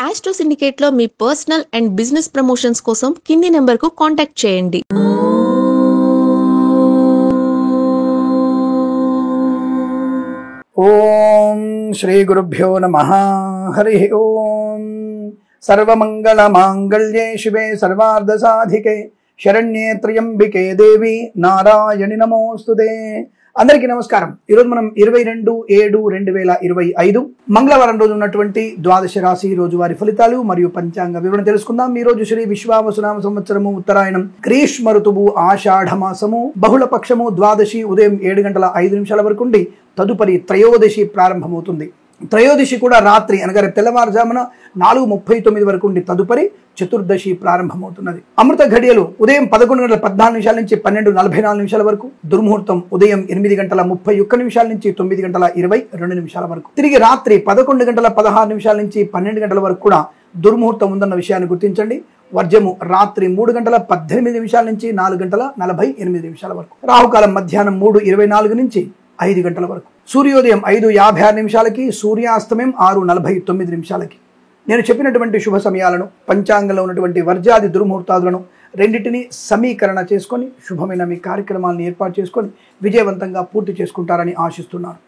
Astro syndicate లో మీ personal and business promotions కోసం కింది నెంబర్ కు కాంటాక్ట్ చేయండి. ఓం శ్రీ గురుభ్యో నమః. హరి ఓం. సర్వమంగళ మాంగళ్యే శివే సర్వార్థ సాధికే శరణ్యే త్ర్యంబికే దేవి నారాయణి నమోస్తుతే. అందరికీ నమస్కారం. ఈరోజు మనం 22/7/2025 మంగళవారం రోజు ఉన్నటువంటి ద్వాదశ రాశి రోజువారి ఫలితాలు మరియు పంచాంగ వివరణ తెలుసుకుందాం. ఈ రోజు శ్రీ విశ్వావసునామ సంవత్సరము ఉత్తరాయణం గ్రీష్మ ఋతువు ఆషాఢ మాసము బహుళ పక్షము ద్వాదశి ఉదయం 7:05 వరకు ఉండి తదుపరి త్రయోదశి ప్రారంభమవుతుంది. త్రయోదశి కూడా రాత్రి అనగా తెల్లవారుజామున 4:39 వరకు ఉండి తదుపరి చతుర్దశి ప్రారంభమవుతున్నది. అమృత ఘడియలు ఉదయం 11:14 నుంచి 12:44 వరకు, దుర్ముహూర్తం ఉదయం 8:31 నుంచి 9:22 వరకు, తిరిగి రాత్రి 11:16 నుంచి 12 వరకు కూడా దుర్ముహూర్తం ఉందన్న విషయాన్ని గుర్తించండి. వర్జము రాత్రి 3:18 నుంచి 4:48 వరకు, రాహుకాలం మధ్యాహ్నం 3:24 నుంచి 5 గంటల వరకు, సూర్యోదయం 5:56 సూర్యాస్తమయం 6:49. నేను చెప్పినటువంటి శుభ సమయాలను, పంచాంగంలో ఉన్నటువంటి వర్జాది దుర్ముహూర్తాదులను రెండింటినీ సమీకరణ చేసుకొని శుభమైన మీ కార్యక్రమాలను ఏర్పాటు చేసుకొని విజయవంతంగా పూర్తి చేసుకుంటారని ఆశిస్తున్నాను.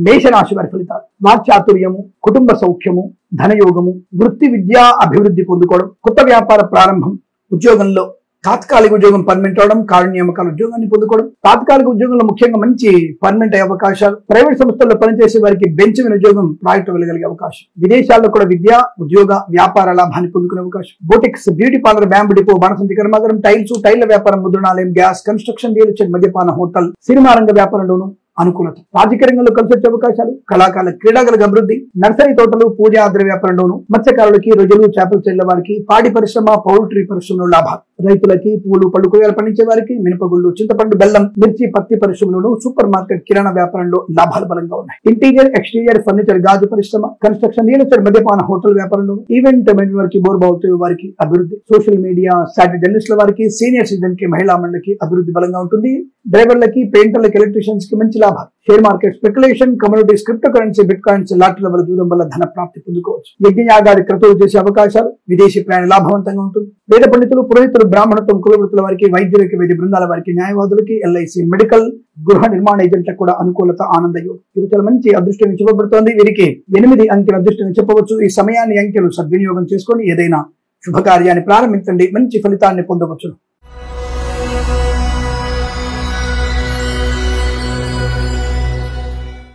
మేషరాశి వారి ఫలితాలు. వాక్చాతుర్యము, కుటుంబ సౌఖ్యము, ధనయోగము, వృత్తి విద్యా అభివృద్ధి పొందుకోవడం, కొత్త వ్యాపార ప్రారంభం, ఉద్యోగంలో తాత్కాలిక ఉద్యోగం పర్మనెంట్ అవడం, కార్యనియామకాల ఉద్యోగాన్ని పొందుకోవడం, తాత్కాలిక ఉద్యోగంలో ముఖ్యంగా మంచి పర్మనెంట్ అయ్యే అవకాశాలు, ప్రైవేట్ సంస్థల్లో పనిచేసే వారికి బెంచమైన ఉద్యోగం ప్రాజెక్టు వెళ్ళగలిగే అవకాశం, విదేశాల్లో కూడా విద్య ఉద్యోగ వ్యాపార లాభాన్ని పొందుకునే అవకాశం, boutiques, beauty parlour, bamboo depot, బాణసంతి కర్మాగారం, టైల్ల వ్యాపారం, ముద్రణాలయం, గ్యాస్, కన్స్ట్రక్షన్, రియల్ ఎస్టేట్, మద్యపాన హోటల్, సినిమా రంగ వ్యాపారంలోనూ అనుకూలత, రాజకీయ రంగంలో కలిసి వచ్చే అవకాశాలు, కళాకారుల క్రీడాగలకు అభివృద్ధి, నర్సరీ తోటలు, పూజా ఆద్ర వ్యాపారంలోను, మత్స్యకారులకి, రొయ్యలు చేపలు చెల్ల వారికి, పాడి పరిశ్రమ, పౌల్ట్రీ పరిశ్రమలో లాభాలు, రైతులకి, పూలు పళ్ళు కూరగాయలు పండించే వారికి, మినపగుళ్ళు, చింతపండు, బెల్లం, మిర్చి, పత్తి పరిశ్రమలోను, సూపర్ మార్కెట్, కిరాణా వ్యాపారంలో లాభాలు బలంగా ఉన్నాయి. ఇంటీరియర్, ఎక్స్టీరియర్, ఫర్నిచర్, గాజు పరిశ్రమ, కన్స్ట్రక్షన్, రియల్ ఎస్టేట్, మద్యపాన హోటల్ వ్యాపారంలో, ఈవెంట్ మేనేజ్మెంట్ వారికి, బోర్బావుతో వారికి అభివృద్ధి, సోషల్ మీడియా, సాటిలైట్ జర్నలిస్టుల వారికి, సీనియర్ సిటిజన్ కి, మహిళా మండలికి అభివృద్ధి బలంగా ఉంటుంది. డ్రైవర్లకి, పెయింటర్లకి, ఎలక్ట్రీషియన్స్ కి మంచి లాభాలు. Share market, speculation, commodities, crypto currency, bit coins, లాటరీల వల్ల దూరం వల్ల ధన ప్రాప్తి పొందుకోవచ్చు. యజ్ఞయాగాది క్రతువులు చేసే అవకాశాలు, విదేశీ ప్రయాణ లాభవంతంగా ఉంటుంది. వేద పండితులు, పురోహితులు, బ్రాహ్మణత్వం, కులవృత్తుల వారికి, వైద్యులకి, వైద్య బృందాల వారికి, న్యాయవాదులకి, ఎల్ఐసి, మెడికల్, గృహ నిర్మాణ ఏజెంట్లకు కూడా అనుకూలత, ఆనందయోగం. ఇది చాలా మంచి అదృష్టంగా చెప్పబడుతోంది. వీరికి 8 అంకెల అదృష్టంగా చెప్పవచ్చు. ఈ సమయాన్ని అంకెలు సద్వినియోగం చేసుకొని ఏదైనా శుభకార్యాన్ని ప్రారంభించండి, మంచి ఫలితాన్ని పొందవచ్చు.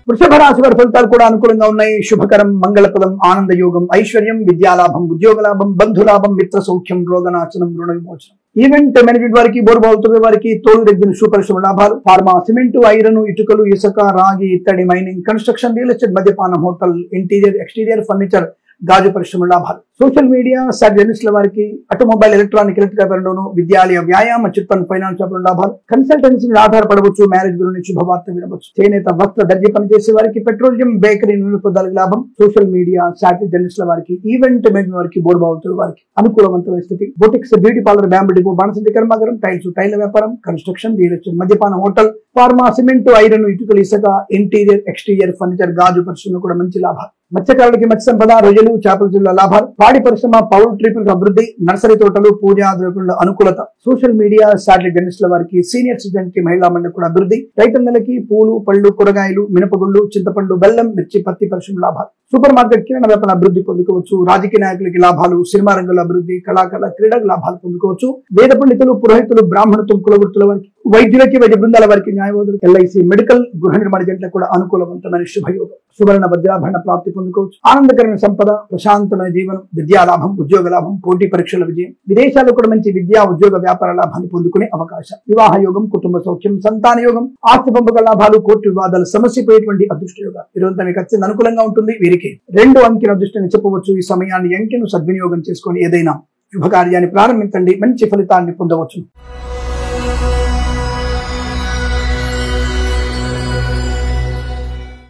వృషభ రాశి వారి ఫలితాలు కూడా అనుకూలంగా ఉన్నాయి. శుభకరం, మంగళపదం, ఆనందయోగం, ఐశ్వర్యం, విద్యాలాభం, ఉద్యోగ లాభం, బంధులాభం, మిత్ర సౌఖ్యం, రోగనాశనం, రుణ విమోచనం. ఈవెంట్ మేనేజ్మెంట్ వారికి, బోర్బావులతో వారికి, తోలు రెగ్గిన పరిశ్రమ లాభాలు, ఫార్మా, సిమెంటు, ఐరన్, ఇటుకలు, ఇసుక, రాగి, ఇత్తడి, మైనింగ్, కన్స్ట్రక్షన్, రియల్ ఎస్టేట్, మద్యపానం, హోటల్, ఇంటీరియర్, ఎక్స్టీరియర్, ఫర్నిచర్, గాజు పరిశ్రమ లాభాలు. సోషల్ మీడియా, జర్నలిస్టుల వారికి, ఆటోమొబైల్, ఎలక్ట్రానిక్, ఎలక్ట్రికల్ వ్యాపారంలోను, విద్యాలయ, వ్యాయామ, చిట్ ఫండ్, ఫైనాన్స్ వ్యాపారం లాభాలు, కన్సల్టెన్సీ మీద ఆధారపడవచ్చు, మ్యారేజ్ గురించి శుభవార్త వినవచ్చు. చేనేత, వస్త్ర, దర్జీ పనిచేసే వారికి, పెట్రోలియం, బేకరీ, నూనె పదార్థాలకు లాభం. సోషల్ మీడియా, సాటిలైట్ జర్నలిస్టుల వారికి, ఈవెంట్ మేనేజ్మెంట్ వారికి, బోర్బావులతో వారికి అనుకూలవంతమైన స్థితి. Boutiques, beauty parlour, bamboo depot, బాణసంతి కర్మాగారం, టైల్ల వ్యాపారం, కన్స్ట్రక్షన్, రియల్ ఎస్టేట్, మద్యపాన హోటల్, ఫార్మా, సిమెంట్, ఐరన్, ఇటుకలు, ఇసుక, ఇంటీరియర్, ఎక్స్టీరియర్, ఫర్నిచర్, గాజు పరిశ్రమ కూడా మంచి లాభాలు. మత్స్యకారులకి మత్స్య సంపద, రొయ్యలు చేపల జిల్లా లాభాలు, పాడి పరిశ్రమ, పౌల్ట్రీ అభివృద్ధి, నర్సరీ తోటలు, పూజా ద్రవ్యంలో అనుకూలత. సోషల్ మీడియా, సాటిలైట్ జర్నలిస్టుల వారికి, సీనియర్ సిటిజన్ కి, మహిళా మండలి కూడా అభివృద్ధి. రైతన్నలకి పూలు పళ్ళు కూరగాయలు, మినపగుళ్ళు, చింతపండు, బెల్లం, మిర్చి, పత్తి పరిశ్రమ లాభాలు. సూపర్ మార్కెట్, కిరాణా వ్యాపారం అభివృద్ధి పొందుకోవచ్చు. రాజకీయ నాయకులకి లాభాలు, సినిమా రంగంలో అభివృద్ధి, కళాకారుల క్రీడకు లాభాలు పొందుకోవచ్చు. వేద పండితులు, పురోహితులు, బ్రాహ్మణత్వం, కులవృత్తుల వారికి, వైద్యులకి, వైద్య బృందాల వారికి, న్యాయవాదులకు, ఎల్ఐసి, మెడికల్, గృహ నిర్మాణ ఏజెంట్లకు కూడా అనుకూలవంతమైన శుభయోగం. సువర్ణ వజ్రాభరణ ప్రాప్తి పొందుకోవచ్చు. ఆనందకరమైన సంపద, ప్రశాంతమైన జీవనం, విద్యా లాభం, ఉద్యోగ లాభం, పోటీ పరీక్షల విజయం, విదేశాల్లో కూడా మంచి విద్యా ఉద్యోగ వ్యాపార లాభాన్ని పొందుకునే అవకాశం. వివాహ యోగం, కుటుంబ సౌఖ్యం, సంతాన యోగం, ఆస్తి పంపక లాభాలు, కోర్టు వివాదాలు సమస్యపోయేటువంటి అదృష్ట యోగాలు. ఈరోజు మీకు అత్యంత అనుకూలంగా ఉంటుంది. వీరికి 2 అంకెల అదృష్టాన్ని చెప్పవచ్చు. ఈ సమయాన్ని అంకెను సద్వినియోగం చేసుకొని ఏదైనా శుభకార్యాన్ని ప్రారంభించండి, మంచి ఫలితాన్ని పొందవచ్చు.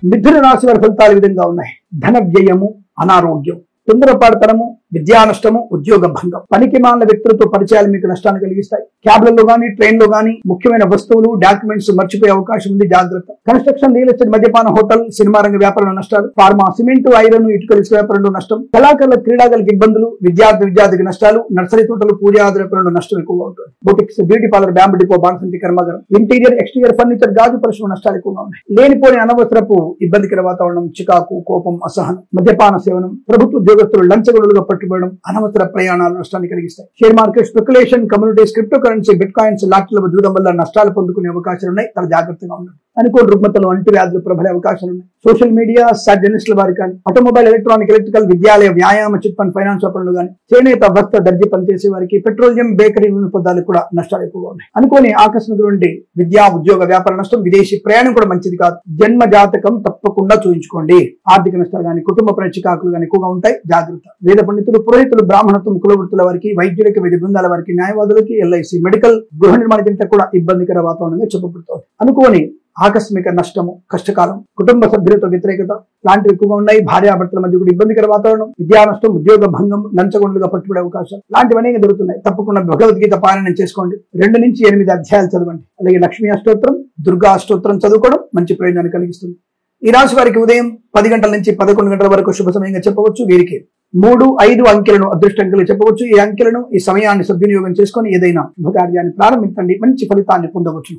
మిథున రాశి వారి ఫలితాలు ఈ విధంగా ఉన్నాయి. ధన వ్యయము, అనారోగ్యం, తొందరపాటుతనము, విద్యా నష్టము, ఉద్యోగ భంగం. పనికి మాలిన వ్యక్తులతో పరిచయాలు మీకు నష్టాన్ని కలిగిస్తాయి. క్యాబ్లలో గానీ, ట్రైన్ లో గానీ ముఖ్యమైన వస్తువులు, డాక్యుమెంట్స్ మర్చిపోయే అవకాశం ఉంది, జాగ్రత్త. కన్స్ట్రక్షన్, రియల్ ఎస్టేట్, మద్యపాన, హోటల్, సినిమా రంగ వ్యాపారంలో నష్టాలు. ఫార్మా, సిమెంట్, ఐరన్, ఇటుకల వ్యాపారంలో నష్టం. కళాకారుల, క్రీడాకారులకు ఇబ్బందులు. విద్యార్థికి నష్టాలు. నర్సరీ తోటలు, పూజాది వ్యాపారంలో నష్టం ఎక్కువగా ఉంటుంది. Boutiques, beauty parlour, bamboo depot, బాణసంచి కర్మాగారం, ఇంటీరియర్, ఎక్స్టీరియర్ ఫర్నిచర్, గాజు పరిశ్రమ నష్టాలు ఎక్కువగా ఉన్నాయి. లేనిపోని అనవసరపు ఇబ్బందికర వాతావరణం, చికాకు, కోపం, అసహనం, మద్యపాన సేవనం, ప్రభుత్వ ఉద్యోగస్తులు లంచగొడులుగా పట్టుబడడం, అనవసర ప్రయాణాలు నష్టాన్ని కలిగిస్తాయి. Share market, speculation, communities, crypto currency, bit coins, లాటరీల జూదం వల్ల నష్టాలు పొందుకునే అవకాశాలు ఉన్నాయి. చాలా జాగ్రత్తగా ఉండండి. అనుకోని రుగ్మతలు, అంటువ్యాధులు ప్రబలే అవకాశాలు ఉన్నాయి. సోషల్ మీడియా, జర్నలిస్టుల వారికి కానీ, ఆటోమొబైల్, ఎలక్ట్రానిక్, ఎలక్ట్రికల్, విద్యాలయ, వ్యాయామ, చిట్ ఫండ్, ఫైనాన్స్ వ్యాపారంలో కానీ, చేనేత, వస్త్ర, దర్జీ పనిచేసే వారికి, పెట్రోలియం, బేకరీ పదార్థాలకు కూడా నష్టాలు ఎక్కువగా ఉన్నాయి. అనుకోని ఆకస్మిక నుండి విద్యా, ఉద్యోగ, వ్యాపార నష్టం. విదేశీ ప్రయాణం కూడా మంచిది కాదు. జన్మ జాతకం తప్పకుండా చూయించుకోండి. ఆర్థిక నష్టాలు కానీ, కుటుంబ చికాకులు కానీ ఎక్కువగా ఉంటాయి, జాగ్రత్త. వేద పండితులు, పురోహితులు, బ్రాహ్మణత్వం, కులవృత్తుల వారికి, వైద్యులకి, వైద్య బృందాల వారికి, న్యాయవాదులకి, ఎల్ఐసి, మెడికల్, గృహ నిర్మాణ జంట కూడా ఇబ్బందికర వాతావరణంగా చెప్పబడుతోంది. అనుకోని ఆకస్మిక నష్టము, కష్టకాలం, కుటుంబ సభ్యులతో వ్యతిరేకత లాంటివి ఎక్కువగా ఉన్నాయి. భార్యాభర్తల మధ్య కూడా ఇబ్బందికర వాతావరణం, విద్యా నష్టం, ఉద్యోగ భంగం, లంచగొండలుగా పట్టుబడే అవకాశాలు లాంటివి అనేవి జరుగుతున్నాయి. తప్పకుండా భగవద్గీత పారాయణం చేసుకోండి. 2 నుంచి 8 అధ్యాయాలు చదవండి. అలాగే లక్ష్మీ అష్టోత్తరం, దుర్గా అష్టోత్తరం చదువుకోవడం మంచి ప్రయోజనాన్ని కలిగిస్తుంది. ఈ రాశి వారికి ఉదయం 10 గంటల నుంచి 11 గంటల వరకు శుభ సమయంగా చెప్పవచ్చు. వీరికి 3, 5 అంకెలను అదృష్ట అంకెలు చెప్పవచ్చు. ఈ అంకెలను, ఈ సమయాన్ని సద్వినియోగం చేసుకుని ఏదైనా శుభకార్యాన్ని ప్రారంభించండి, మంచి ఫలితాన్ని పొందవచ్చు.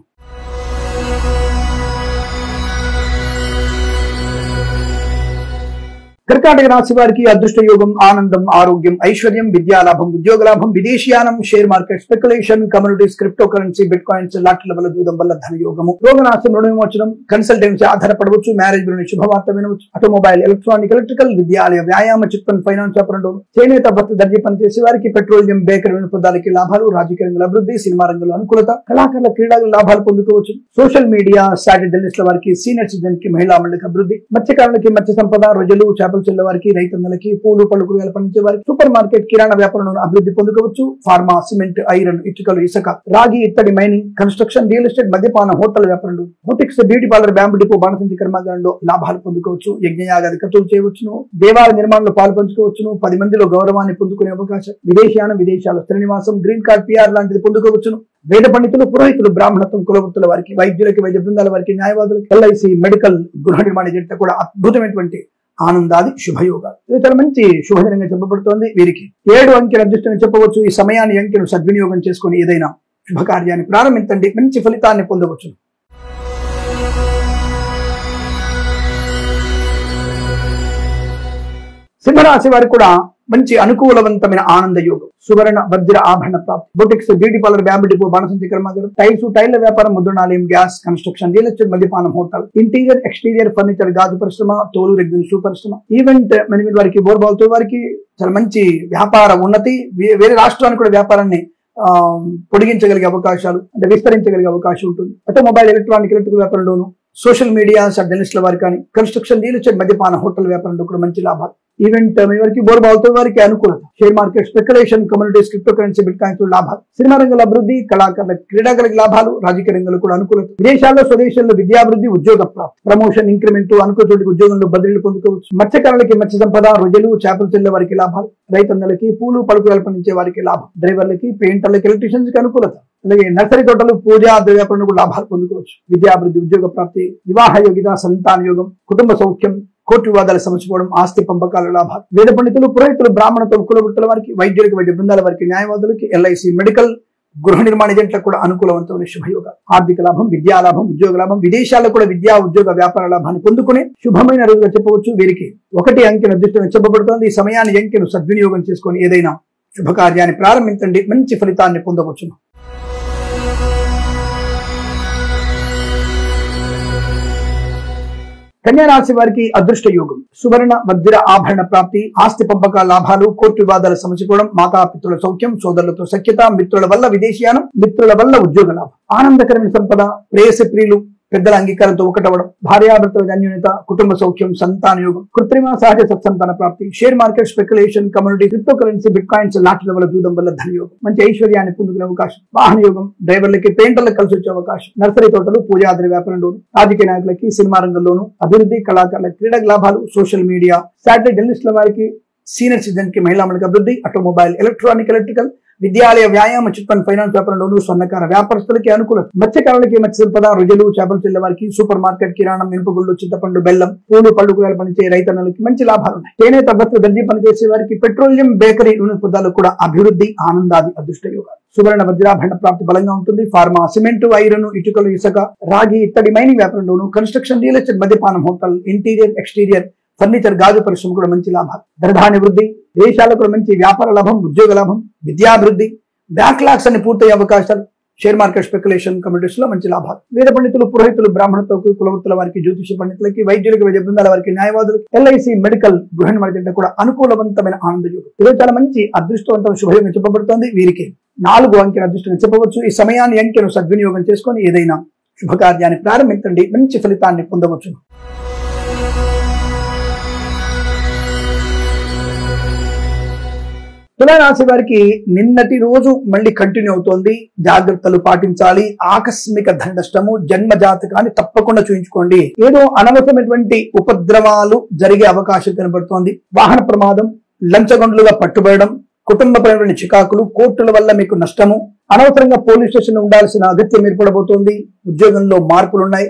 కర్కాటక రాశి వారికి అదృష్ట యోగం, ఆనందం, ఆరోగ్యం, ఐశ్వర్యం, విద్యాలాభం, ఉద్యోగ లాభం, విదేశీయానం, share market, speculation, communities, crypto currency, bit coins, లాటరీల వల్ల జూదం వల్ల ధన యోగము, రోగనాశం, రుణ విమోచనం, కన్సల్టెన్సీ ఆధారపడవచ్చు, మ్యారేజ్ గురించి శుభవార్త వినవచ్చు. ఆటోమొబైల్, ఎలక్ట్రానిక్, ఎలక్ట్రికల్, విద్యాలయ, వ్యాయామ, చిట్ ఫండ్, ఫైనాన్స్ వ్యాపారంలో, చేనేత, వస్త్ర, దర్జీ పనిచేసే వారికి, పెట్రోలియం, బేకరీ పదార్థాలకి లాభాలు, రాజకీయ రంగంలో అభివృద్ధి, సినిమా రంగంలో అనుకూలత, కళాకారుల, క్రీడల లాభాలు పొందుకోవచ్చు. సోషల్ మీడియా, జర్నలిస్టుల వారికి, సీనియర్ సిటిజన్ కి, మహిళా మండలికి అభివృద్ధి, మత్స్యకారులకి, మత్స్య సంపద, రొయ్యలు, చేపల చెల్ల వారికి, రైతన్నలకి, పూలు, పళ్ళు, కూరగాయలు పండించే వారికి, సూపర్ మార్కెట్, కిరాణా వ్యాపారంలో అభివృద్ధి పొందుకోవచ్చు. ఫార్మా, సిమెంట్, ఐరన్, ఇటుకలు, ఇసుక, రాగి, ఇత్తడి, మైనింగ్, కన్స్ట్రక్షన్, రియల్ ఎస్టేట్, మద్యపాన, హోటల్ వ్యాపారంలో, boutiques, beauty parlour, bamboo depot, బాణసంచి కర్మాగారంలో లాభాలు పొందుకోవచ్చు. యజ్ఞయాగాది ఖర్చులు చేయవచ్చును. దేవాలయ నిర్మాణంలో పాలు పంచుకోవచ్చును. 10 మందిలో గౌరవాన్ని పొందుకునే అవకాశం. విదేశీయానం, విదేశాలు, స్థిర నివాసం, గ్రీన్ కార్డ్, పిఆర్ లాంటిది పొందుకోవచ్చును. వేద పండితులు, పురోహితులు, బ్రాహ్మణత్వం, కులవృత్తుల వారికి, వైద్యులకి, వైద్య బృందాల వారికి, న్యాయవాదులకి, ఎల్ఐసి, మెడికల్, గృహ నిర్మాణ జంట కూడా అద్భుతమైనటువంటి ఆనందాది శుభయోగాలు. ఇది చాలా మంచి శుభదినంగా చెప్పబడుతోంది. వీరికి 7 అంకెల అదృష్టంగా చెప్పవచ్చు. ఈ సమయాన్ని, అంకెను సద్వినియోగం చేసుకుని ఏదైనా శుభకార్యాన్ని ప్రారంభించండి, మంచి ఫలితాన్ని పొందవచ్చు. సింహరాశి వారికి కూడా మంచి అనుకూలవంతమైన ఆనంద యోగం, సువర్ణ వజ్ర ఆభరణ ప్రాప్తి, boutiques, beauty parlour, bamboo depot, బాణసంచి కర్మాగారం, టైల్స్, టైళ్ల వ్యాపారం, ముద్రణాలయం, గ్యాస్, కన్స్ట్రక్షన్, రియల్ ఎస్టేట్, మద్యపానం, హోటల్, ఇంటీరియర్, ఎక్స్టీరియర్ ఫర్నిచర్, గాజు పరిశ్రమ, తోలు, రెగ్జిన్ షూ పరిశ్రమ, ఈవెంట్ మేనేజ్మెంట్ వారికి, బోర్బాల్తో వారికి చాలా మంచి వ్యాపార ఉన్నతి, వేరే రాష్ట్రానికి కూడా వ్యాపారాన్ని పొడిగించగలిగే అవకాశాలు, అంటే విస్తరించగలిగే అవకాశం ఉంటుంది. ఆటోమొబైల్, ఎలక్ట్రానిక్, ఎలక్ట్రికల్ వ్యాపారంలోను, సోషల్ మీడియా, జర్నలిస్టుల వారికి కానీ, కన్స్ట్రక్షన్, రియల్ ఎస్టేట్, మద్యపాన, హోటల్ వ్యాపారంలో కూడా మంచి లాభాలు. ఈవెంట్ వారికి, బోర్బాల్తో వారికి అనుకూలత. Share market, speculation, communities, crypto currency, bit coins లాభాలు. సినిమా రంగంలో అభివృద్ధి, కళాకారుల, క్రీడాకారులకు లాభాలు, రాజకీయ రంగంలో కూడా అనుకూలత. విదేశాల్లో, స్వదేశాల్లో విద్యాభివృద్ధి, ఉద్యోగ ప్రాప్తి, ప్రమోషన్, ఇంక్రిమెంట్, అనుకూల ఉద్యోగంలో బదిలీలు పొందుకోవచ్చు. మత్స్యకారులకి, మత్స్య సంపద, రొయ్యలు, చేపల చెల్ల వారికి లాభాలు. రైతన్నలకి, పూలు, పలుకులు పండించే వారికి లాభం. డ్రైవర్లకి, పెయింటర్లకి, ఎలక్ట్రీషియన్స్ కి అనుకూలత. అలాగే నర్సరీ తోటలు, పూజా వ్యాపారంలో కూడా లాభాలు పొందుకోవచ్చు. విద్యాభివృద్ధి, ఉద్యోగ ప్రాప్తి, వివాహ యోగిత, సంతాన యోగం, కుటుంబ సౌఖ్యం, కోర్టు వివాదాలు సమర్చుకోవడం, ఆస్తి పంపకాల లాభాలు. వేద పండితులు, పురోహితులు, బ్రాహ్మణత్వం, కులవృత్తుల వారికి, వైద్యులకి, వైద్య బృందాల వారికి, న్యాయవాదులకి, ఎల్ఐసి, మెడికల్, గృహ నిర్మాణ ఏజెంట్లకు కూడా అనుకూలవంతమైన శుభయోగ. ఆర్థిక లాభం, విద్యా లాభం, ఉద్యోగ లాభం, విదేశాల్లో కూడా విద్యా, ఉద్యోగ, వ్యాపార లాభాన్ని పొందుకునే శుభమైన రోజుగా చెప్పవచ్చు. వీరికి 1 అంకెను అదృష్టంగా చెప్పబడుతోంది. ఈ సమయాన్ని, అంకెను సద్వినియోగం చేసుకుని ఏదైనా శుభకార్యాన్ని ప్రారంభించండి, మంచి ఫలితాన్ని పొందవచ్చు. కన్యా రాశి వారికి అదృష్ట యోగం, సువర్ణ వజ్ర ఆభరణ ప్రాప్తి, ఆస్తి పంపక లాభాలు, కోర్టు వివాదాలు సమర్చుకోవడం, మాతాపితృల సౌఖ్యం, సోదరులతో సఖ్యత, మిత్రుల వల్ల విదేశీయానం, మిత్రుల వల్ల ఉద్యోగ లాభం, ఆనందకరమైన సంపద, ప్రేయసి ప్రియులు, పెద్దల అంగీకారంతో ఒకటవడం, భార్యాభర్తల అన్యోన్యత, కుటుంబ సౌఖ్యం, సంతాన యోగం, కృత్రిమ సహజ సత్సంతాన ప్రాప్తి, share market, speculation, community, crypto currency, bit coins, లాటరీల వల్ల జూదం వల్ల ధన యోగం, మంచి ఐశ్వర్యాన్ని పొందుకునే అవకాశం, వాహన యోగం, డ్రైవర్లకి, పెయింటర్లకు కలిసి వచ్చే అవకాశం, నర్సరీ తోటలు, పూజాది వ్యాపారంలోను, రాజకీయ నాయకులకి, సినిమా రంగంలోను అభివృద్ధి, కళాకారుల, క్రీడా లాభాలు, సోషల్ మీడియా, శాటిలైట్ జర్నలిస్టుల వారికి, సీనియర్ సిటిజన్ కి మహిళా మండలికి అభివృద్ధి, ఆటోమొబైల్, ఎలక్ట్రానిక్, ఎలక్ట్రికల్, విద్యాలయ, వ్యాయామ, చిట్ ఫండ్, ఫైనాన్స్ వ్యాపారంలోను, స్వర్ణకార వ్యాపారస్తులకి అనుకూలత, మత్స్యకారులకి, మత్స్య సంపద, రొయ్యలు, చేపలు చెల్లె వారికి, సూపర్ మార్కెట్, కిరాణం, మినపగుళ్ళు, చింతపండు, బెల్లం, పూలు, పళ్ళు కూరలు పనిచే రైతన్నలకి మంచి లాభాలు ఉన్నాయి. చేనేత, వస్త్ర, దర్జీ పనిచేసే వారికి, పెట్రోలియం, బేకరీ, నూనె పదార్థాలకు కూడా అభివృద్ధి, ఆనందాది అదృష్ట యోగాలు. సువర్ణ వజ్రాభరణ ప్రాప్తి బలంగా ఉంటుంది. ఫార్మా, సిమెంట్, ఐరన్, ఇటుకలు, ఇసుక, రాగి, ఇత్తడి, మైనింగ్ వ్యాపారంలోను, కన్స్ట్రక్షన్, రియల్ ఎస్టేట్, మద్యపానం, హోటల్, ఇంటీరియర్, ఎక్స్టీరియర్, ఫర్నిచర్, గాజు పరిశ్రమ కూడా మంచి లాభాలు. ధనధాన్య వృద్ధి, దేశాలకు కూడా మంచి వ్యాపార లాభం, ఉద్యోగ లాభం, విద్యాభివృద్ధి, బ్యాక్లాగ్స్ అన్ని పూర్తయ్యే అవకాశాలు, షేర్ మార్కెట్ స్పెక్యులేషన్ కమ్యూనిటీస్ లో మంచి లాభాలు. వేద పండితులు, పురోహితులు, బ్రాహ్మణత్వకు, కులవృత్తుల వారికి, జ్యోతిష పండితులకి, వైద్యులకి, వైద్య బృందాల వారికి, న్యాయవాదులకి, ఎల్ఐసి, మెడికల్, గృహ నిర్మాణ కూడా అనుకూలవంతమైన ఆనంద యోగం. ఇది చాలా మంచి అదృష్టవంతమైన శుభయోగం చెప్పబడుతోంది. వీరికి 4 అంకెల అదృష్టంగా చెప్పవచ్చు. ఈ సమయాన్ని అంకెను సద్వినియోగం చేసుకొని ఏదైనా శుభకార్యాన్ని ప్రారంభించండి, మంచి ఫలితాన్ని పొందవచ్చు. తులారాశి వారికి నిన్నటి రోజు మళ్ళీ కంటిన్యూ అవుతోంది. జాగ్రత్తలు పాటించాలి. ఆకస్మిక ధన నష్టము, జన్మ జాతకాన్ని తప్పకుండా చూయించుకోండి. ఏదో అనవసరమైనటువంటి ఉపద్రవాలు జరిగే అవకాశం కనబడుతోంది. వాహన ప్రమాదం, లంచగొండ్లుగా పట్టుబడడం, కుటుంబపరమైన చికాకులు, కోర్టుల వల్ల మీకు నష్టము, అనవసరంగా పోలీస్ స్టేషన్ ఉండాల్సిన అగత్యం ఏర్పడబోతోంది. ఉద్యోగంలో మార్పులున్నాయి.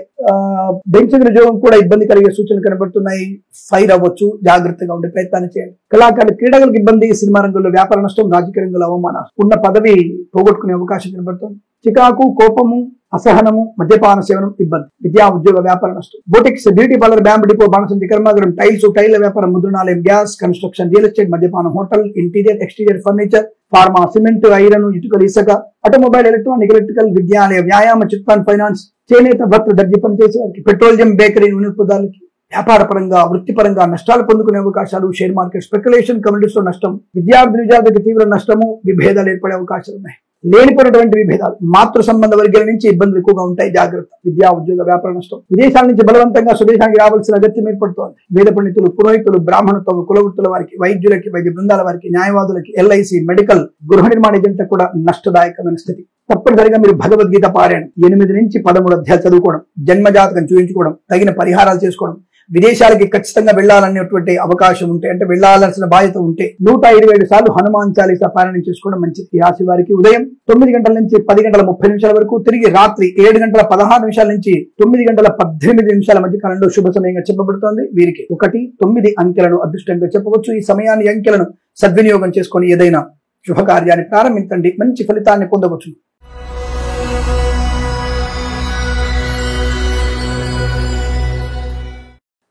బెంచ్ ఉద్యోగం కూడా ఇబ్బంది కలిగే సూచనలు కనబడుతున్నాయి. ఫైర్ అవ్వచ్చు, జాగ్రత్తగా ఉండే ప్రయత్నాన్ని చేయండి. కళాకారులు, క్రీడలకు ఇబ్బంది, సినిమా రంగంలో వ్యాపార నష్టం, రాజకీయ రంగంలో అవమానం, ఉన్న పదవి పోగొట్టుకునే అవకాశం కనబడుతుంది. చికాకు, కోపము, అసహనము, మద్యపాన సేవనం, ఇబ్బంది. విద్యా, ఉద్యోగ, వ్యాపార నష్టం. Boutiques, beauty parlour, bamboo depot, బాణసంచి కర్మాగారం, టైల్స్, టైల్ వ్యాపారం, ముద్రణాలయం, గ్యాస్, కన్స్ట్రక్షన్, రియల్ ఎస్టేట్, మద్యపానం, hotel, interior, exterior, furniture, pharma, cement, iron, ఇటుకలు, ఇసుక, ఆటోమొబైల్, ఎలక్ట్రానిక్, ఎలక్ట్రికల్, విద్యాలయ, వ్యాయామ, చిట్ ఫండ్, ఫైనాన్స్, చేనేత, వస్త్ర, దర్జీ పనిచేసే వారికి, పెట్రోలియం, బేకరీ, నూనె పదార్థాలకి, వ్యాపార పరంగా, వృత్తిపరంగా నష్టాలు పొందుకునే అవకాశాలు, షేర్ మార్కెట్ స్పెక్యులేషన్ కమ్యూనిటీస్ లో నష్టం, విద్యార్థులకు తీవ్ర నష్టము, విభేదాలు ఏర్పడే అవకాశాలు ఉన్నాయి. లేనిపోయినటువంటి విభేదాలు, మాతృ సంబంధ వర్గాల నుంచి ఇబ్బందులు ఎక్కువగా ఉంటాయి. జాగ్రత్త. విద్యా, ఉద్యోగ, వ్యాపార నష్టం. విదేశాల నుంచి బలవంతంగా స్వదేశానికి రావాల్సిన అగత్యం ఏర్పడుతోంది. వేద పండితులు, పురోహితులు, బ్రాహ్మణత్వం, కులవృత్తుల వారికి, వైద్యులకి, వైద్య బృందాల వారికి, న్యాయవాదులకి, ఎల్ఐసి, మెడికల్, గృహ నిర్మాణ ఏజెంట్లకు కూడా నష్టదాయకమైన స్థితి. తప్పనిసరిగా మీరు భగవద్గీత పారాయణం 8 నుంచి 13 అధ్యాయాలు చదువుకోవడం, జన్మజాతకం చూపించుకోవడం, తగిన పరిహారాలు చేసుకోవడం, విదేశాలకి ఖచ్చితంగా వెళ్లాలనేటువంటి అవకాశం ఉంటే, అంటే వెళ్లాల్సిన బాధ్యత ఉంటే 127 సార్లు హనుమాన్ చాలీసా పారాయణం చేసుకోవడం మంచిది. ఈ రాశి వారికి ఉదయం 9 గంటల నుంచి 10 గంటల 30 నిమిషాల వరకు, తిరిగి రాత్రి 7 గంటల 16 నిమిషాల నుంచి 9 గంటల 18 నిమిషాల మధ్య కాలంలో శుభ సమయంగా చెప్పబడుతోంది. వీరికి 1, 9 అంకెలను అదృష్టంగా చెప్పవచ్చు. ఈ సమయాన్ని, అంకెలను సద్వినియోగం చేసుకొని ఏదైనా శుభకార్యాన్ని ప్రారంభించండి, మంచి ఫలితాన్ని పొందవచ్చు.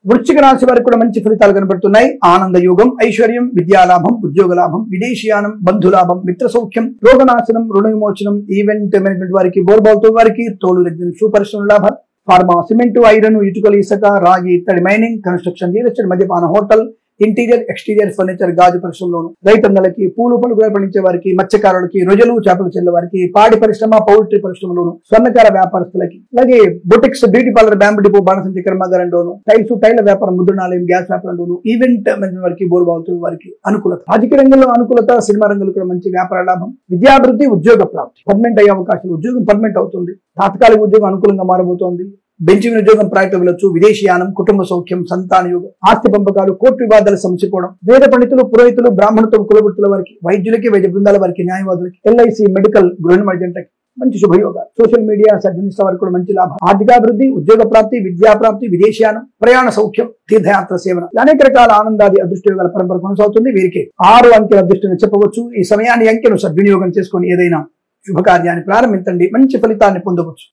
వృశ్చిక రాశి వారికి కూడా మంచి ఫలితాలు కనబడుతున్నాయి. ఆనంద యోగం, ఐశ్వర్యం, విద్యాలాభం, ఉద్యోగ లాభం, విదేశీయానం, బంధులాభం, మిత్ర సౌఖ్యం, రోగనాశనం, రుణ విమోచనం, ఈవెంట్ మేనేజ్మెంట్ వారికి, బోర్బాల్తో వారికి, తోలు రెగ్జిన్ షూ పరిశ్రమ లాభాలు, ఫార్మా, సిమెంట్, ఐరన్, ఇటుకలు, ఇసుక, రాగి, ఇత్తడి, మైనింగ్, కన్స్ట్రక్షన్, రియల్ ఎస్టేట్, మద్యపాన, హోటల్, ఇంటీరియర్, ఎక్స్టీరియర్, ఫర్నిచర్, గాజు పరిశ్రమలోను, రైతన్నలకి, పూలు పళ్ళు పండించే వారికి, మత్స్యకారులకి, రొయ్యలు, చేపలు చెల్లె వారికి, పాడి పరిశ్రమ, పౌల్ట్రీ పరిశ్రమలోను, స్వర్ణకార వ్యాపారస్తులకి, అలాగే boutiques, beauty parlour, bamboo depot, బాణసంచి కర్మాగారంలోను, టైల్స్, టైల్ వ్యాపారం, ముద్రణాలయం, గ్యాస్ వ్యాపారంలోను, ఈవెంట్ మేనేజ్మెంట్ వారికి, బోర్బాల్తో వారికి అనుకూలత. రాజకీయ రంగంలో అనుకూలత, సినిమా రంగంలో కూడా మంచి వ్యాపార లాభం, విద్యాభివృద్ధి, ఉద్యోగ ప్రాప్తి, పర్మనెంట్ అయ్యే అవకాశాలు, ఉద్యోగం పర్మనెంట్ అవుతుంది, తాత్కాలిక ఉద్యోగం అనుకూలంగా మారబోతోంది, బెంచింగ్ ఉద్యోగం ప్రాజెక్టు వెళ్ళొచ్చు, విదేశీయానం, కుటుంబ సౌఖ్యం, సంతాన యోగం, ఆస్తి పంపకాలు, కోర్టు వివాదాలు సమసిపోవడం, వేద పండితులు, పురోహితులు, బ్రాహ్మణత్వం, కులవృత్తుల వారికి, వైద్యులకి, వైద్య బృందాల వారికి, న్యాయవాదులకి, ఎల్ఐసి, మెడికల్, గృహ నిర్మాణ ఏజెంట్లకి మంచి శుభయోగాలు. సోషల్ మీడియా సర్జనిస్ట్ వారికి కూడా మంచి లాభం, ఆర్థికాభివృద్ధి, ఉద్యోగ ప్రాప్తి, విద్యా ప్రాప్తి, విదేశీయానం, ప్రయాణ సౌఖ్యం, తీర్థయాత్ర సేవన, అనేక రకాల ఆనందాది అదృష్టయోగాల పరంపర కొనసాగుతుంది. వీరికి 6 అంకెల అదృష్టంగా చెప్పవచ్చు. ఈ సమయాన్ని, అంకెను సద్వినియోగం చేసుకుని ఏదైనా శుభకార్యాన్ని ప్రారంభించండి, మంచి ఫలితాన్ని పొందవచ్చు.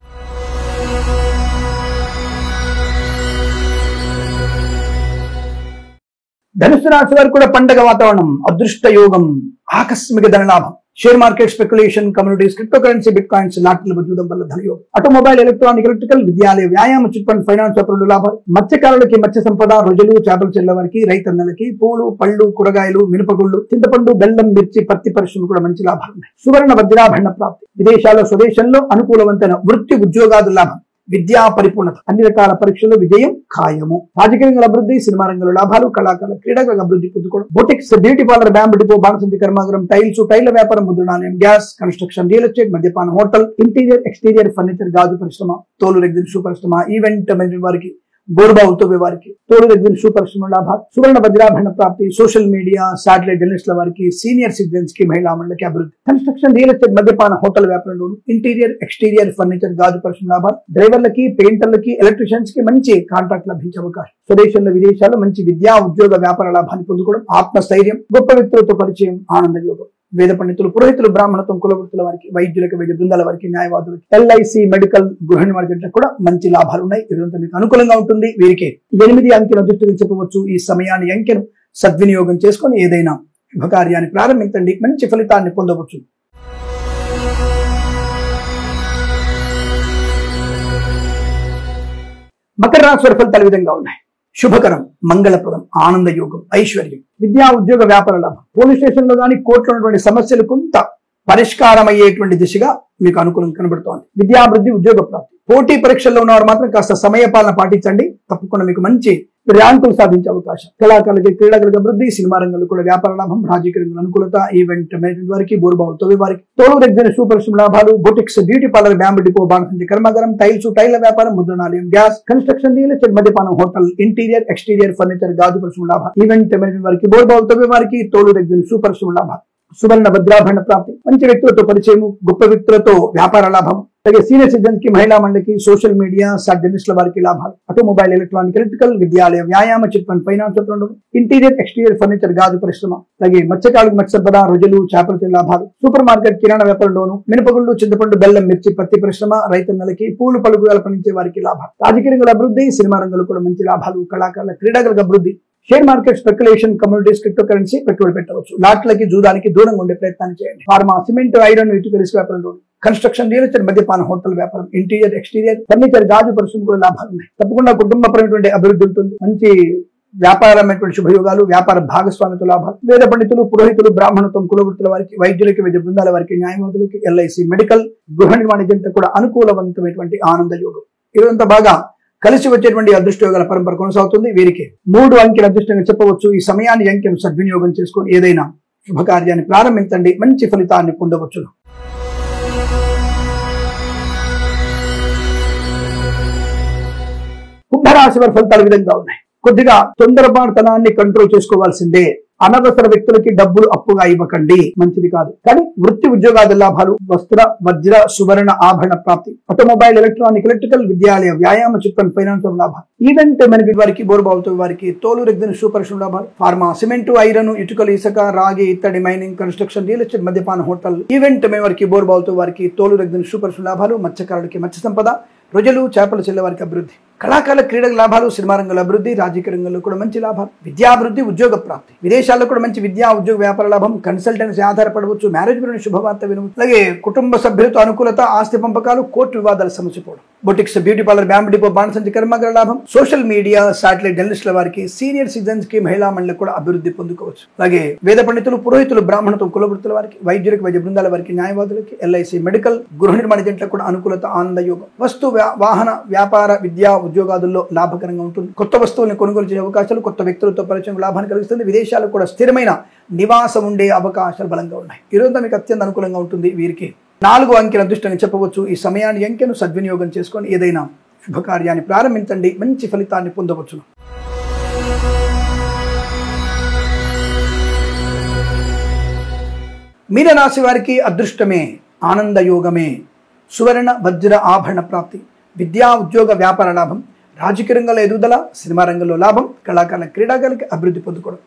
ధనుసు రాశి వారికి కూడా పండగ వాతావరణం, అదృష్ట యోగం, ఆకస్మిక ధనలాభం, share market speculation communities, crypto currency, bit coins, లాటరీల బుద్ధం వల్ల ధనయోగం, ఆటోమొబైల్, ఎలక్ట్రానిక్, ఎలక్ట్రికల్, విద్యాలయ, వ్యాయామ, చిట్ ఫండ్, ఫైనాన్స్ వ్యాపారులు లాభాలు, మత్స్యకారులకి, మత్స్య సంపద, రొయ్యలు, చేపలు చెల్లె వారికి, రైతన్నలకి, పూలు, పళ్ళు, కూరగాయలు, మినపగుళ్ళు, చింతపండు, బెల్లం, మిర్చి, పత్తి పరిశ్రమ కూడా మంచి లాభాలు ఉన్నాయి. సువర్ణ వజ్రాభరణ ప్రాప్తి, విదేశాల్లో, స్వదేశంలో అనుకూలవంతమైన వృత్తి, ఉద్యోగాదు లాభం, విద్యా పరిపూర్ణత, అన్ని రకాల పరీక్షల్లో విజయం ఖాయము, రాజకీయ రంగంలో అభివృద్ధి, సినిమా రంగంలో లాభాలు, కళాకారుల, క్రీడాకారుల అభివృద్ధి పొందుకోవడం, boutiques, beauty parlour, bamboo depot, బాణసంచి కర్మాగారం, టైల్స్, టైల్ వ్యాపారం, ముద్రణాలయం, గ్యాస్, కన్స్ట్రక్షన్, రియల్ ఎస్టేట్, మద్యపాన, హోటల్, ఇంటీరియర్, ఎక్స్టీరియర్, ఫర్నిచర్, గాజు పరిశ్రమ, తోలు రెగ్జిన్ షూ పరిశ్రమ, ఈవెంట్ మేనేజ్మెంట్ వారికి, బోర్బావులతో వారికి, తోలు షూ పరిశ్రమ లాభాలు, సువర్ణ వజ్రాభరణ ప్రాప్తి, సోషల్ మీడియా, శాటిలైట్ జర్నలిస్టుల వారికి, సీనియర్ సిటిజన్స్ కి, మహిళా మండలికి అభివృద్ధి, కన్స్ట్రక్షన్, రియల్ ఎస్టేట్, మద్యపాన, హోటల్ వ్యాపారంలోను, ఇంటీరియర్ ఎక్స్టీరియర్ ఫర్నిచర్, గాజు పరిశ్రమ లాభాలు, డ్రైవర్లకి, పెయింటర్లకి, ఎలక్ట్రీషియన్స్ కి మంచి కాంట్రాక్ట్ లభించే అవకాశం, స్వదేశంలో విదేశాల్లో మంచి విద్యా ఉద్యోగ వ్యాపార లాభాన్ని పొందుకోవడం, ఆత్మస్థైర్యం, గొప్ప వ్యక్తులతో పరిచయం, ఆనంద యోగం, వేద పండితులు, పురోహితులు, బ్రాహ్మణత్వం, కులవృత్తుల వారికి, వైద్యులకు, వైద్య బృందాల వారికి, న్యాయవాదులకి, ఎల్ఐసి, మెడికల్, గృహ నిర్మాణ కూడా మంచి లాభాలు ఉన్నాయి. ఇదంతా మీకు అనుకూలంగా ఉంటుంది. వీరికి 8 అంకెల అదృష్టంగా చెప్పవచ్చు. ఈ సమయాన్ని అంకెను సద్వినియోగం చేసుకొని ఏదైనా శుభకార్యాన్ని ప్రారంభించండి, మంచి ఫలితాన్ని పొందవచ్చు. మకర రాశి వారి ఫలితాలు ఈ విధంగా ఉన్నాయి. శుభకరం, మంగళప్రదం, ఆనంద యోగం, ఐశ్వర్యం, విద్యా ఉద్యోగ వ్యాపార లాభం, పోలీస్ స్టేషన్ లో కానీ కోర్టులో ఉన్నటువంటి సమస్యలు కొంత పరిష్కారం అయ్యేటువంటి దిశగా మీకు అనుకూలం కనబడుతోంది. విద్యాభివృద్ధి, ఉద్యోగ ప్రాప్తి, పోటీ పరీక్షల్లో ఉన్నవారు మాత్రం కాస్త సమయపాలన పాటించండి, తప్పకుండా మీకు మంచి ర్యాంకులు సాధించే అవకాశం. కళాకారులకి, క్రీడాకారులకు అభివృద్ధి, సినిమా రంగంలో కూడా వ్యాపార లాభం, రాజకీయ రంగంలో అనుకూలత, ఈవెంట్ మేనేజ్మెంట్ వారికి, బోరుబావులు తవ్వే వారికి, తోలు రెగ్జిన్ షూ పరిశ్రమ లాభాలు, boutiques, beauty parlour, bamboo depot, బాణసంచి కర్మాగారం, టైల్స్, టైల్ల వ్యాపారం, ముద్రణాలయం, గ్యాస్, కన్స్ట్రక్షన్, రియల్ ఎస్టేట్, మద్యపానం, హోటల్, ఇంటీరియర్ ఎక్స్టీరియర్ ఫర్నిచర్, గాజు పరిశ్రమ లాభాలు, ఈవెంట్ మేనేజ్మెంట్ వారికి, బోరుబావులు తవ్వే వారికి, తోలు రెగ్జిన్ షూ పరిశ్రమ లాభాలు, సువర్ణ వజ్రాభరణ ప్రాప్తి, మంచి వ్యక్తులతో పరిచయం, గొప్ప వ్యక్తులతో వ్యాపార లాభం, అలాగే సీనియర్ సిటిజన్స్ కి, మహిళా మండలికి, సోషల్ మీడియా, జర్నలిస్టుల వారికి లాభాలు, ఆటోమొబైల్, ఎలక్ట్రానిక్, ఎలక్ట్రికల్, విద్యాలయం, వ్యాయామ, chit fund, finance, interior exterior furniture, గాజు పరిశ్రమ, అలాగే మత్స్యకారులకు మత్స్య సంపద, రొయ్యలు, చేపల లాభాలు, సూపర్ మార్కెట్, కిరాణా వ్యాపారంలోను, మినపగుళ్ళు, చింతపండు, బెల్లం, మిర్చి, పత్తి పరిశ్రమ, రైతన్నలకి, పూలు పలుకులు పండించే వారికి లాభాలు, రాజకీయ రంగంలో అభివృద్ధి, సినిమా రంగంలో కూడా మంచి లాభాలు, కళాకారుల, క్రీడాకారులకు అభివృద్ధి, share market, speculation, communities, crypto currency పెట్టుబడి పెట్టవచ్చు, లాట్లకి, జూదానికి దూరంగా ఉండే ప్రయత్నాన్ని చేయండి. ఫార్మా, సిమెంట్, ఐరన్, ఇటుక, ఇసుక వ్యాపారంలో, కన్స్ట్రక్షన్, రియల్ ఎస్టేట్, మద్యపాన, హోటల్ వ్యాపారం, ఇంటీరియర్ ఎక్స్టీరియర్ ఫర్నిచర్, గాజు పరిశ్రమ కూడా లాభాలు ఉన్నాయి. తప్పకుండా కుటుంబపరమైనటువంటి అభివృద్ధి ఉంటుంది. మంచి వ్యాపారమైనటువంటి శుభయోగాలు, వ్యాపార భాగస్వామితో లాభాలు, వేద పండితులు, పురోహితులు, బ్రాహ్మణత్వం, కులవృత్తుల వారికి, వైద్యులకి, వైద్య బృందాల వారికి, న్యాయవాదులకి, ఎల్ఐసి, మెడికల్, గృహ నిర్మాణ జంట కూడా అనుకూలవంతమైనటువంటి ఆనంద యోగం. ఇదంతా బాగా కలిసి వచ్చేటువంటి అదృష్టయోగాల పరంపర కొనసాగుతుంది. వీరికి 3 అంకెల అదృష్టంగా చెప్పవచ్చు. ఈ సమయాన్ని అంకెను సద్వినియోగం చేసుకొని ఏదైనా శుభకార్యాన్ని ప్రారంభించండి, మంచి ఫలితాన్ని పొందవచ్చు. కుంభరాశి వారి ఫలితాలు ఈ విధంగా ఉన్నాయి. కొద్దిగా తొందరపాటుతనాన్ని కంట్రోల్ చేసుకోవాల్సిందే. అనవసర వ్యక్తులకి డబ్బులు అప్పుగా ఇవ్వకండి, మంచిది కాదు. కానీ వృత్తి ఉద్యోగాది లాభాలు, వస్త్ర, వజ్ర, సువర్ణ ఆభరణ ప్రాప్తి, ఆటోమొబైల్, ఎలక్ట్రానిక్, ఎలక్ట్రికల్, విద్యాలయ, వ్యాయామ, చిట్ ఫండ్, ఫైనాన్స్ లాభాలు, ఈవెంట్ మేనేజ్మెంట్ వారికి, బోరుబావుతో వారికి, తోలు రెగ్జిన్ షూ పరిశ్రమ లాభాలు, ఫార్మా, సిమెంట్, ఐరన్, ఇటుకలు, ఇసుక, రాగి, ఇత్తడి, మైనింగ్, కన్స్ట్రక్షన్, రియల్ ఎస్టేట్, మద్యపాన, హోటల్, ఈవెంట్ వారికి, బోరుబావుతో వారికి, తోలు రెగ్జిన్ షూ పరిశ్రమ లాభాలు, మత్స్యకారులకి మత్స్య సంపద, రొయ్యలు, చేపల చెల్లె వారికి అభివృద్ధి, కళాకారుల, క్రీడల లాభాలు, సినిమా రంగంలో అభివృద్ధి, రాజకీయ రంగంలో కూడా మంచి లాభాలు, విద్యాభివృద్ధి, ఉద్యోగ ప్రాప్తి, విదేశాల్లో కూడా మంచి విద్యా ఉద్యోగ వ్యాపార లాభం, కన్సల్టెన్సీ ఆధారపడవచ్చు, మ్యారేజ్ గురించి శుభవార్త వినవచ్చు, అలాగే కుటుంబ సభ్యులతో అనుకూలత, ఆస్తి పంపకాలు, కోర్టు వివాదాల సమస్య పోవడం, boutiques, beauty parlour, bamboo depot, బాణసంచి కర్మాగార లాభం, సోషల్ మీడియా, శాటిలైట్ జర్నలిస్టుల వారికి, సీనియర్ సిటిజన్స్ కి, మహిళా మండలికి కూడా అభివృద్ధి పొందుకోవచ్చు. అలాగే వేద పండితులు, పురోహితులు, బ్రాహ్మణత్వం, కులవృత్తుల వారికి, వైద్యులకు, వైద్య బృందాల వారికి, న్యాయవాదులకి, ఎల్ఐసి, మెడికల్, గృహ నిర్మాణ జంటలకు కూడా అనుకూలత, ఆనంద యోగం, వస్తు, వాహన, వ్యాపార, విద్యా ఉద్యోగాదుల్లో లాభకరంగా ఉంటుంది. కొత్త వస్తువుల్ని కొనుగోలు చేసే అవకాశాలు, కొత్త వ్యక్తులతో పరిచయం లాభాన్ని కలిగిస్తుంది. విదేశాలకు కూడా స్థిరమైన నివాసం ఉండే అవకాశాలు బలంగా ఉన్నాయి. ఈరోజు మీకు అత్యంత అనుకూలంగా ఉంటుంది. వీరికి 4 అంకెల అదృష్టంగా చెప్పవచ్చు. ఈ సమయాన్ని అంకెను సద్వినియోగం చేసుకొని ఏదైనా శుభకార్యాన్ని ప్రారంభించండి, మంచి ఫలితాన్ని పొందవచ్చు. మీనరాశి వారికి అదృష్టమే, ఆనంద యోగమే, సువర్ణ వజ్ర ఆభరణ ప్రాప్తి, విద్యా ఉద్యోగ వ్యాపార లాభం, రాజకీయ రంగంలో ఎదుగుదల, సినిమా రంగంలో లాభం, కళాకారుల, క్రీడాకారులకి అభివృద్ధి పొందుకోవడం,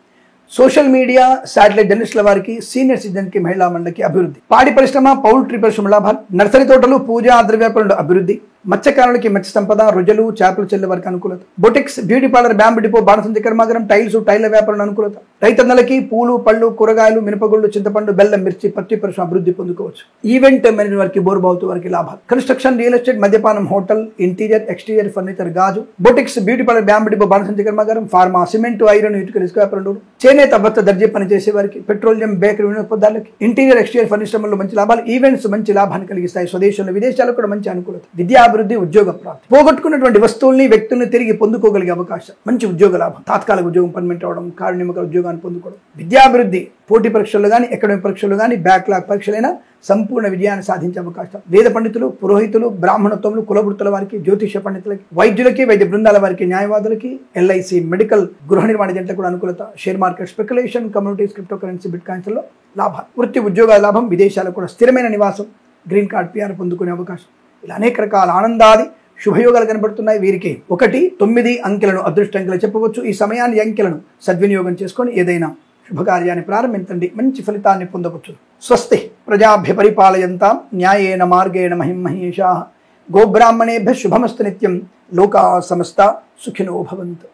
సోషల్ మీడియా, శాటిలైట్ జర్నలిస్టుల వారికి, సీనియర్ సిటిజన్ కి, మహిళా మండలికి అభివృద్ధి, పాడి పరిశ్రమ, పౌల్ట్రీ పరిశ్రమ లాభాలు, నర్సరీ తోటలు, పూజా ద్రవ్యాపారంలో అభివృద్ధి, మత్స్యకారులకి మత్స్య సంపద, రొయ్యలు, చేపల చెల్లె వారికి అనుకూలత, boutiques, beauty parlour, bamboo depot, బాణసంచి కర్మాగారం, టైల్స్, టైల్ల వ్యాపారంలో అనుకూలత, రైతన్నలకి పూలు, పళ్ళు, కూరగాయలు, మినపగుళ్ళు, చింతపండు, బెల్లం, మిర్చి, పత్తి పరిశ్రమ అభివృద్ధి పొందుకోవచ్చు. ఈవెంట్ మేనేజ్మెంట్ వారికి, బోరుబావుతో వారికి లాభాలు, కన్స్ట్రక్షన్, రియల్ ఎస్టేట్, మద్యపానం, హోటల్, ఇంటీరియర్ ఎక్స్టీరియర్ ఫర్నిచర్, గాజు, boutiques, beauty parlour, bamboo depot, బాణసంచి కర్మాగారం, ఫార్మా, సిమెంట్, ఐరన్, ఇటుక, ఇసుక వ్యాపారంలో, చేనేత, భర్త, దర్జీ పనిచేసే వారికి, పెట్రోలియం, బేకరీ వినియోగదారులకి, ఇంటీరియర్ ఎక్స్టీరియర్ ఫర్నిచర్ రంగంలో మంచి లాభాలు, ఈవెంట్స్ మంచి లాభాన్ని కలిగిస్తాయి. స్వదేశంలో విదేశాలకు కూడా మంచి అనుకూలత, విద్యా విద్యాభివృద్ధి, ఉద్యోగ ప్రాప్తి, పోగొట్టుకున్నటువంటి వస్తువుల్ని వ్యక్తుల్ని తిరిగి పొందుకోగలిగే అవకాశం, మంచి ఉద్యోగ లాభం, తాత్కాలిక ఉద్యోగం పర్మనెంట్ అవడం, కార్యనియమిక ఉద్యోగాన్ని పొందుకోవడం, విద్యాభివృద్ధి, పోటీ పరీక్షలు కానీ అకాడమిక్ పరీక్షలు కానీ బ్యాక్లాగ్ పరీక్షలైనా సంపూర్ణ విజయాన్ని సాధించే అవకాశం, వేద పండితులు, పురోహితులు, బ్రాహ్మణత్వములు, కులవృత్తుల వారికి, జ్యోతిష పండితులకి, వైద్యులకి, వైద్య బృందాల వారికి, న్యాయవాదులకి, ఎల్ఐసి, మెడికల్, గృహ నిర్మాణ జంటలకు కూడా అనుకూలత, share market, speculation, communities, crypto currency, bit coins లో లాభాలు, వృత్తి ఉద్యోగాల లాభం, విదేశాలకు కూడా స్థిరమైన నివాసం, గ్రీన్ కార్డ్, పిఆర్ పొందుకునే అవకాశం, ఇలా అనేక రకాల ఆనందాది శుభయోగాలు కనబడుతున్నాయి. వీరికి 1, 9 అంకెలను అదృష్ట అంకెలు చెప్పవచ్చు. ఈ సమయాన్ని అంకెలను సద్వినియోగం చేసుకొని ఏదైనా శుభకార్యాన్ని ప్రారంభించండి, మంచి ఫలితాన్ని పొందవచ్చు. స్వస్తి ప్రజాభ్య పరిపాలయంతాం న్యాయేన మార్గేణ మహిం మహేషాః. గోబ్రాహ్మణేభ్యః శుభమస్తు నిత్యం. లోకా సమస్తా సుఖినో భవంతు.